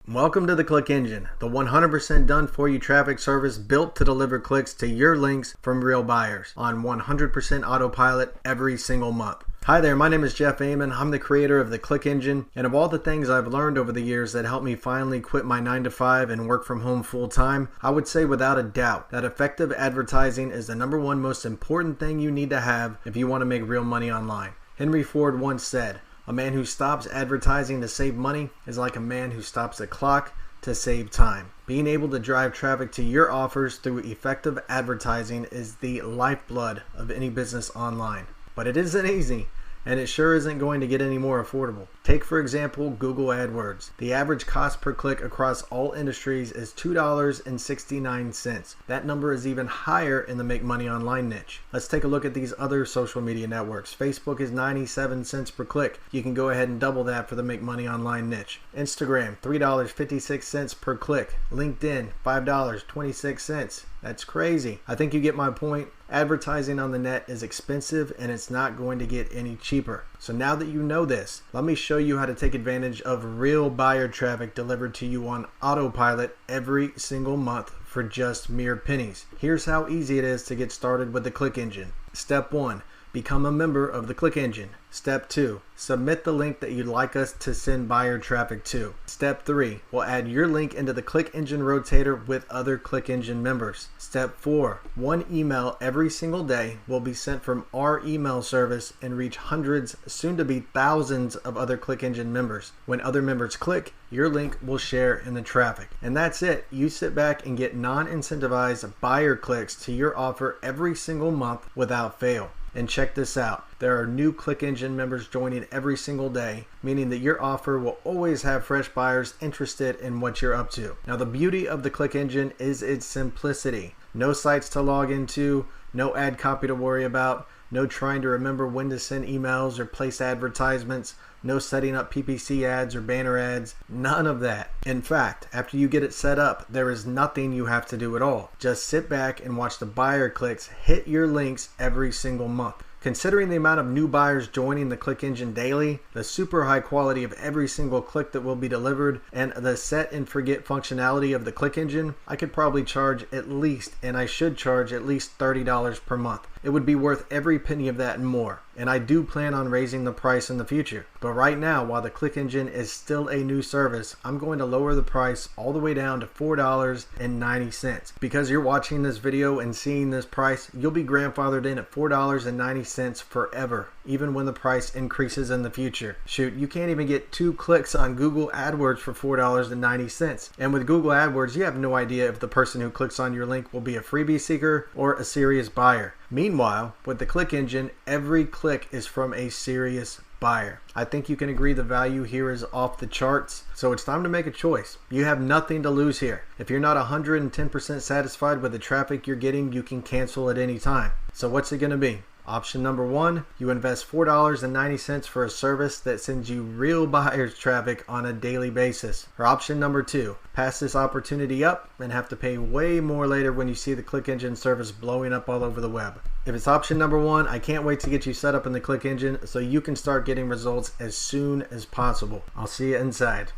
Welcome to the Click Engine, the 100% done for you traffic service built to deliver clicks to your links from real buyers on 100% autopilot every single month. Hi there, my name is Jeff Amon. I'm the creator of the Click Engine, and of all the things I've learned over the years that helped me finally quit my 9-to-5 and work from home full time, I would say without a doubt that effective advertising is the number one most important thing you need to have if you want to make real money online. Henry Ford once said, "A man who stops advertising to save money is like a man who stops a clock to save time." Being able to drive traffic to your offers through effective advertising is the lifeblood of any business online. But it isn't easy, and it sure isn't going to get any more affordable. Take, for example, Google AdWords. The average cost per click across all industries is $2.69. That number is even higher in the make money online niche. Let's take a look at these other social media networks. Facebook is 97 cents per click. You can go ahead and double that for the make money online niche. Instagram, $3.56 per click. LinkedIn, $5.26. That's crazy. I think you get my point. Advertising on the net is expensive and it's not going to get any cheaper. So now that you know this, let me show you how to take advantage of real buyer traffic delivered to you on autopilot every single month for just mere pennies. Here's how easy it is to get started with the Click Engine. Step 1. Become a member of the Click Engine. Step 2. Submit the link that you'd like us to send buyer traffic to. Step 3. We'll add your link into the Click Engine Rotator with other Click Engine members. Step 4. One email every single day will be sent from our email service and reach hundreds, soon to be thousands of other Click Engine members. When other members click, your link will share in the traffic. And that's it. You sit back and get non-incentivized buyer clicks to your offer every single month without fail. And check this out. There are new Click Engine members joining every single day, meaning that your offer will always have fresh buyers interested in what you're up to. Now, the beauty of the Click Engine is its simplicity. No sites to log into, no ad copy to worry about, no trying to remember when to send emails or place advertisements, no setting up PPC ads or banner ads, none of that. In fact, after you get it set up, there is nothing you have to do at all. Just sit back and watch the buyer clicks hit your links every single month. Considering the amount of new buyers joining the Click Engine daily, the super high quality of every single click that will be delivered, and the set and forget functionality of the Click Engine, I could probably charge at least, and I should charge at least $30 per month. It would be worth every penny of that and more. And I do plan on raising the price in the future. But right now, while the Click Engine is still a new service, I'm going to lower the price all the way down to $4.90. Because you're watching this video and seeing this price, you'll be grandfathered in at $4.90 forever, even when the price increases in the future. Shoot, you can't even get 2 clicks on Google AdWords for $4.90. And with Google AdWords, you have no idea if the person who clicks on your link will be a freebie seeker or a serious buyer. Meanwhile, with the Click Engine, every click is from a serious buyer. I think you can agree the value here is off the charts, so it's time to make a choice. You have nothing to lose here. If you're not 110% satisfied with the traffic you're getting, you can cancel at any time. So what's it going to be? Option number 1, you invest $4.90 for a service that sends you real buyers traffic on a daily basis. Or option number 2, pass this opportunity up and have to pay way more later when you see the Click Engine service blowing up all over the web. If it's option number 1, I can't wait to get you set up in the Click Engine so you can start getting results as soon as possible. I'll see you inside.